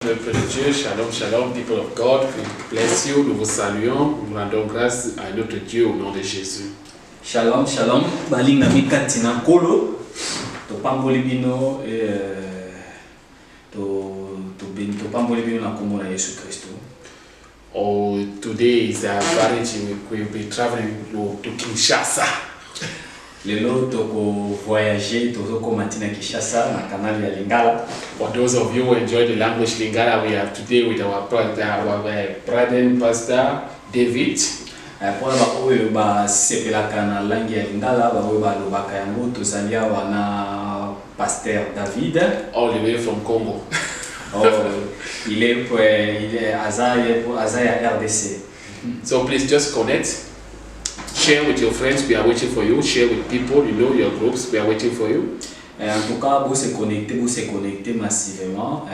Peuple de Dieu, shalom, shalom, people of God, bless you, nous vous saluons, nous rendons grâce à notre Dieu au nom de Jésus. Shalom, shalom, balinga mikatina kolo, to pamboli bino to pamboli bino na kombo na Yesu Kristo. Oh, today is a variety, we will be traveling to Kinshasa. Lelo toko voyager toko matina Kinshasa na kanali ya Lingala. For those of you who enjoy the language Lingala, we are today with our brother Pastor David. Pour ba oyo ba sepela kana langi ya Lingala ba oyo ba lobaka yango tozalia wana Pasteur David all the way from Congo. Oh, il est Azaya RDC. So please just connect. Share with your friends, we are waiting for you. Share with people, you know, your groups, we are waiting for you. En tout cas, vous se connectez massivement.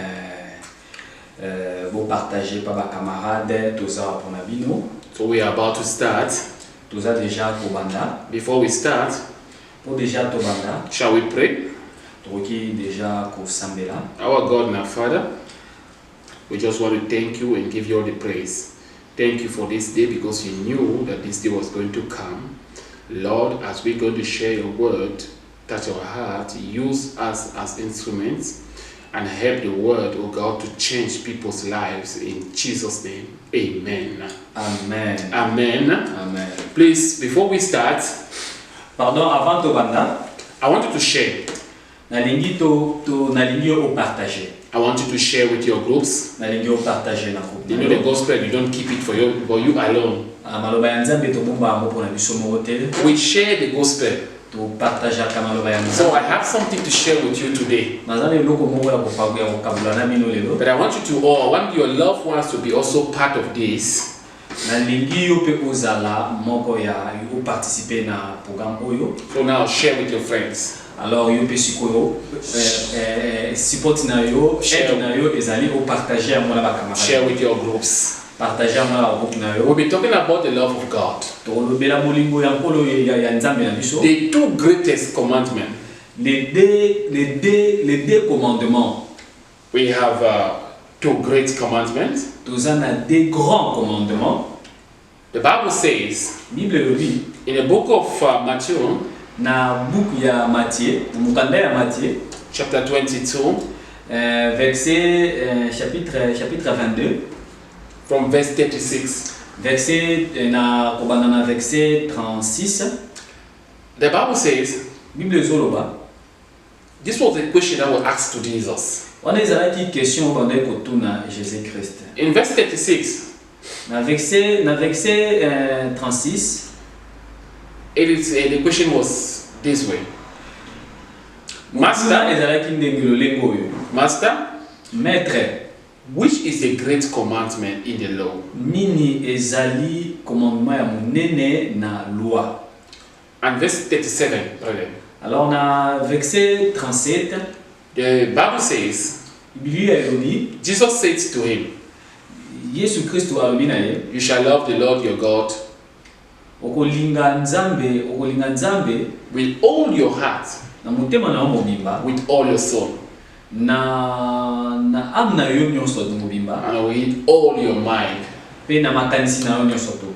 Vous partagez par vos camarades, tous ça pour Nabino. So we are about to start. Tous ça déjà pour Banda. Before we start, pour déjà to Banda. Shall we pray? Troki déjà pour Sambela. Our God and our Father, we just want to thank you and give you all the praise. Thank you for this day because you knew that this day was going to come. Lord, as we're going to share your word, touch our heart, use us as instruments and help the word, oh God, to change people's lives in Jesus' name. Amen. Amen. Amen. Amen. Please, before we start, pardon, avant to Banda, I want you to share. Nalingi o partager. I want you to share with your groups. Nalingi o partager na groupe. You know the gospel, you don't keep it for you alone. Maloba ya Nzambe to bomba mo pona biso mo hotel. We share the gospel. To partager ka maloba ya Nzambe. So I have something to share with you today. Nazali loko mo ya kopagwa ya kabulana mino lelo. But I want you to all, I want your loved ones to be also part of this. Nalingi yo pe ozala moko ya yo participer na programme oyo. So now share with your friends. Alors yo pe sikoyo support na yo, aide na yo ezali o partager amona ba camarades. Share with your groups. Partager amona groupe na yo. We'll be talking about the love of God. To lobela molingo ya nkolo ya Nzambe na biso. The two greatest commandments. Les deux commandements. We have two great commandments. Tous on a des grands commandements. The Bible says Bible le dit in the book of Matthew, na book ya Matthieu, mukanda ya Matthieu, chapter 22, verset chapitre 22, from verse 36. Verset na kobanda na verset 36. The Bible says, Bible zoloba. This was a question that was asked to Jesus. On est à la question bande kotuna Jésus Christ. In verse 36, na verset 36, the question was this way. Master, Maître, which is the great commandment in the law? Nini ezali commandement ya munene na loi. And verse 37, brother. Alors na verset 37, the Bible says, Jesus said to him, Yesu Kristo alobi na ye, you shall love the Lord your God okolinga Nzambe with all your heart, na motema na mobimba, with all your soul, na amna yo nyonso mobimba, and with all your mind. Pe na makanisi na yo nyonso to.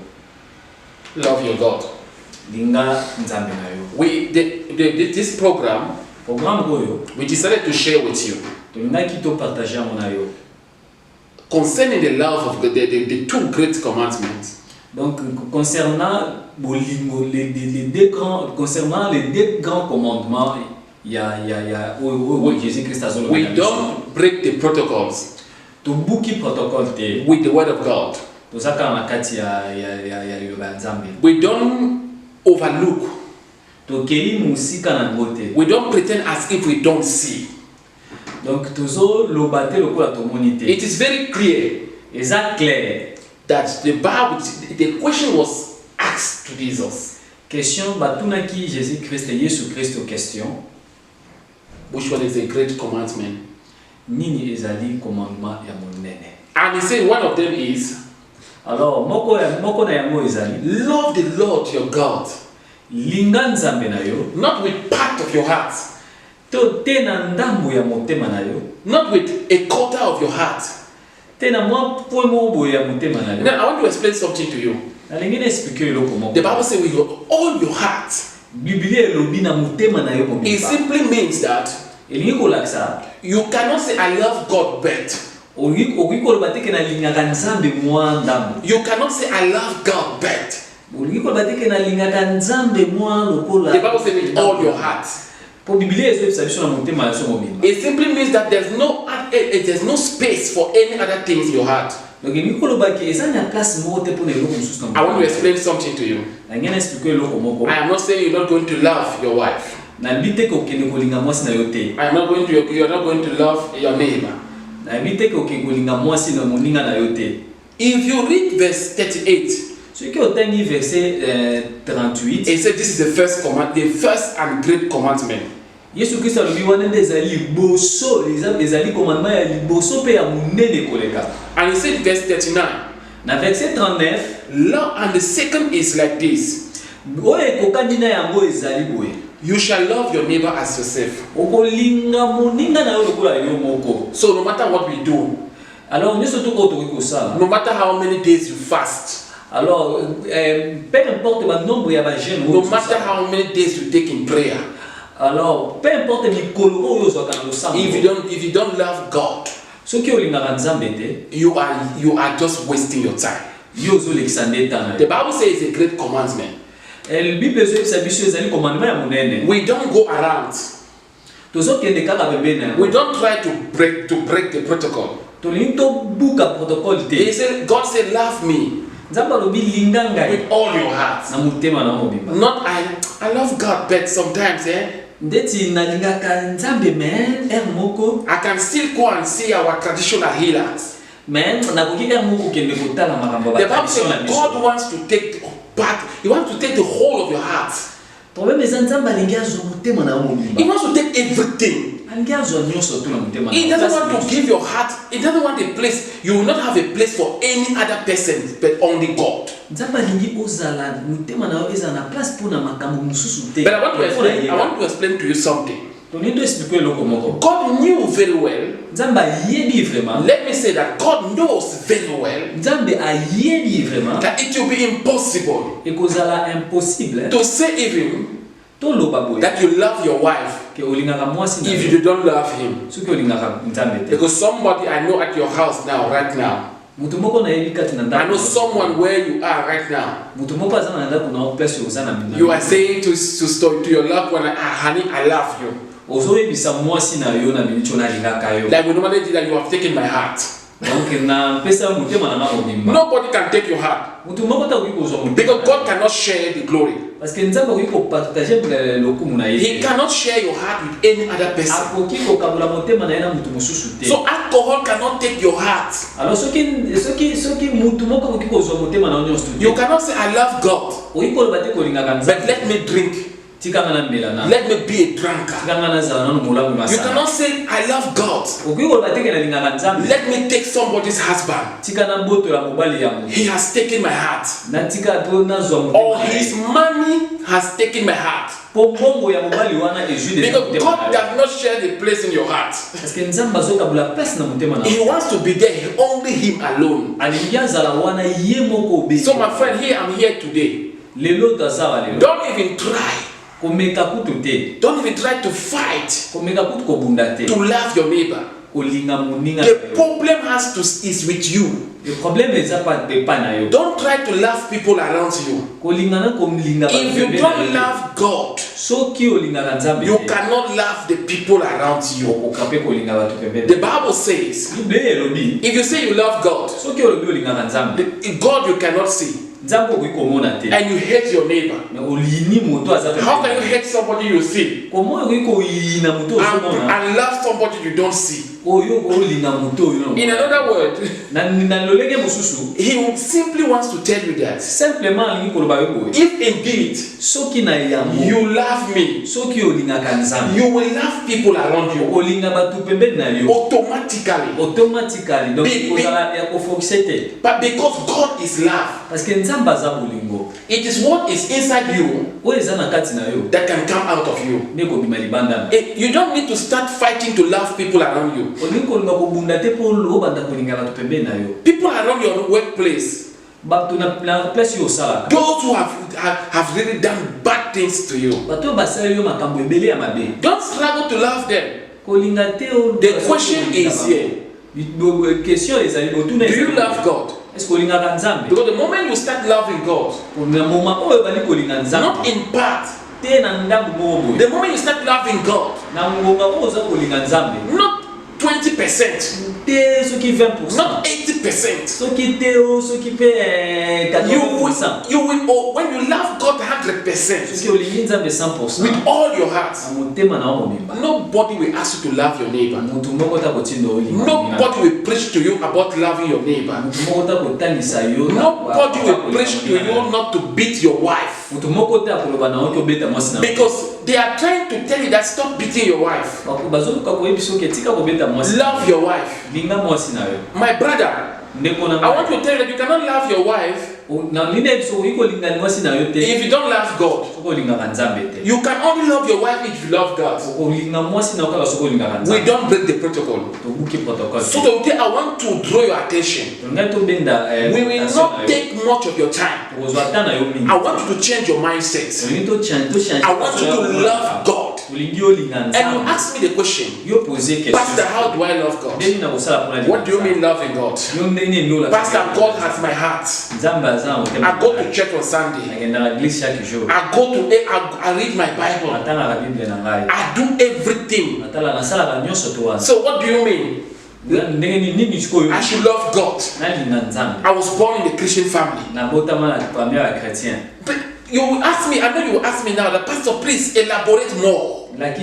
Love your God. Linga Nzambe na yo. This program, oyo, we decided to share with you. Tolingaki to partager mo na yo. Concerning the love of God, the two great commandments. Donc concernant les deux grands commandements, il y a Jésus Christ a we don't break the protocols. To bouki protocole te with the word of God. To saka na kati ya Nzambe. We don't overlook. To kei musika na ngote. We don't pretend as if we don't see. Donc tozo lobate lokola to monite. It is very clear. Is that clear? That the Bible, the question was asked to Jesus. Question batunaki Jésus Christ Yesu Christ question. Which one is a great commandment? Nini ezali commandement ya monene. And he said one of them is, alors moko na yango ezali love the Lord your God. Linga Nzambe na yo, not with part of your heart. to tena ndambo ya motema na yo, not with a quarter of your heart. Tena mwa point mo boye ya motema na yo. Now I want to explain something to you. Na lingine expliquer eloko moko. The Bible says with all your heart. Biblia elobi na motema na yo mobimba. It simply means that elingi kolakisa you cannot say I love God but. You cannot say I love God but. The Bible says with all your heart. It simply means that there's no space for any other things in your heart. I want to explain something to you. I am not saying you're not going to love your wife. You are not going to love your neighbor. If you read verse 38, it says this is the first command, the first and great commandment. And he said verse 39. Love, and the second is like this. You shall love your neighbor as yourself. So no matter what we do, no matter how many days you fast, no matter how many days you take in prayer, if you don't love God, you are just wasting your time. The Bible says it's a great commandment. We don't go around. We don't try to break the protocol. He said, God said, love me with all your heart. Not I love God, but sometimes I can still go and see our traditional healers. The Bible says God wants to take part. He wants to take the whole of your heart. He wants to take everything. He doesn't want to give your heart. He doesn't want a place. You will not have a place for any other person but only God. But I want to explain to you something. God knew very well. Let me say that God knows very well that it will be impossible to say even that you love your wife if you don't love him. Because somebody I know at your house now, right now, I know someone where you are right now. You are saying to your loved one, honey, I love you. Like we normally do that, you have taken my heart. Nobody can take your heart. Because God cannot share the glory. He cannot share your heart with any other person. So alcohol cannot take your heart. You cannot say I love God, but let me drink. Let me be a drunkard. You cannot say I love God. Let me take somebody's husband. He has taken my heart. Or his money has taken my heart. Because God does not share the place in your heart. He wants to be there, only him alone. So my friend, here I'm here today. Don't even try. Don't even try to fight to love your neighbor. The problem is with you. Don't try to love people around you. If you don't love God, you cannot love the people around you. The Bible says, if you say you love God, God you cannot see, and you hate your neighbor, how can you hate somebody you see and love somebody you don't see? In another word, he simply wants to tell you that if indeed you love me, you will love people around you automatically. But because God is love, it is what is inside you that can come out of you. You don't need to start fighting to love people around you. People around your workplace. Those who have really done bad things to you. Don't struggle to love them. The question is here. Do you love God? Because the moment you start loving God, not in part, the moment you start loving God, not 20%, not 80%. You will, when you love God 100%, with all your heart, nobody will ask you to love your neighbor. Nobody will preach to you about loving your neighbor. Nobody will preach to you not to beat your wife. Because they are trying to tell you that stop beating your wife. Love your wife. My brother, I want to tell you that you cannot love your wife if you don't love God. You can only love your wife if you love God. We don't break the protocol. So today I want to draw your attention. We will not take much of your time. I want you to change your mindset. I want you to love God. And you ask me the question, Pastor, how do I love God? What do you mean loving God? Pastor, God has my heart. I go to church on Sunday. I read my Bible. I do everything. So what do you mean? I should love God. I was born in a Christian family. But you will ask me, I know you will ask me now, the pastor, please elaborate more. What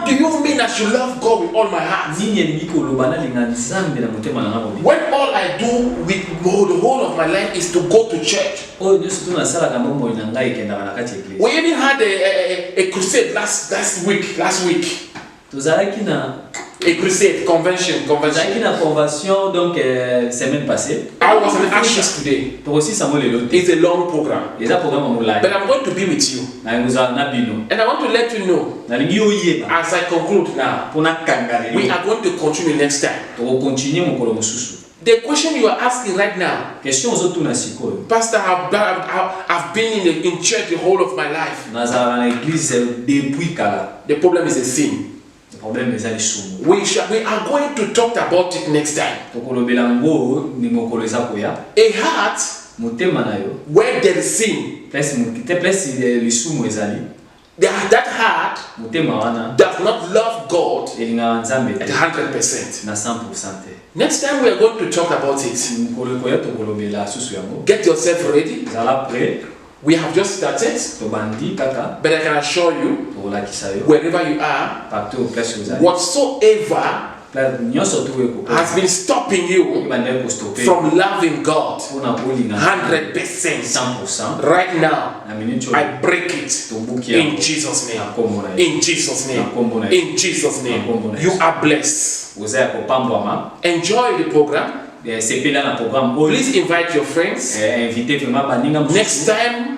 do you mean I should love God with all my heart? When all I do with the whole of my life is to go to church. We even had a crusade last week. A crusade, convention. Donc semaine passée. I was in Ashes today. It's a long program. But I'm going to be with you. And I want to let you know, as I conclude now, we are going to continue next time. The question you are asking right now, Pastor, I've been in church the whole of my life. The problem is a sin. We are going to talk about it next time. A heart where there is sin, that heart does not love God at 100%. Next time we are going to talk about it. Get yourself ready. We have just started, but I can assure you, wherever you are, whatsoever has been stopping you from loving God 100%, right now, I break it in Jesus' name. In Jesus' name. In Jesus' name. You are blessed. Enjoy the program. Please invite your friends. Next time,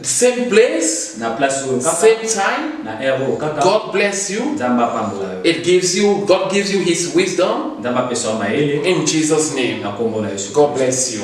same place, same time. God bless you. God gives you His wisdom. In Jesus' name. God bless you.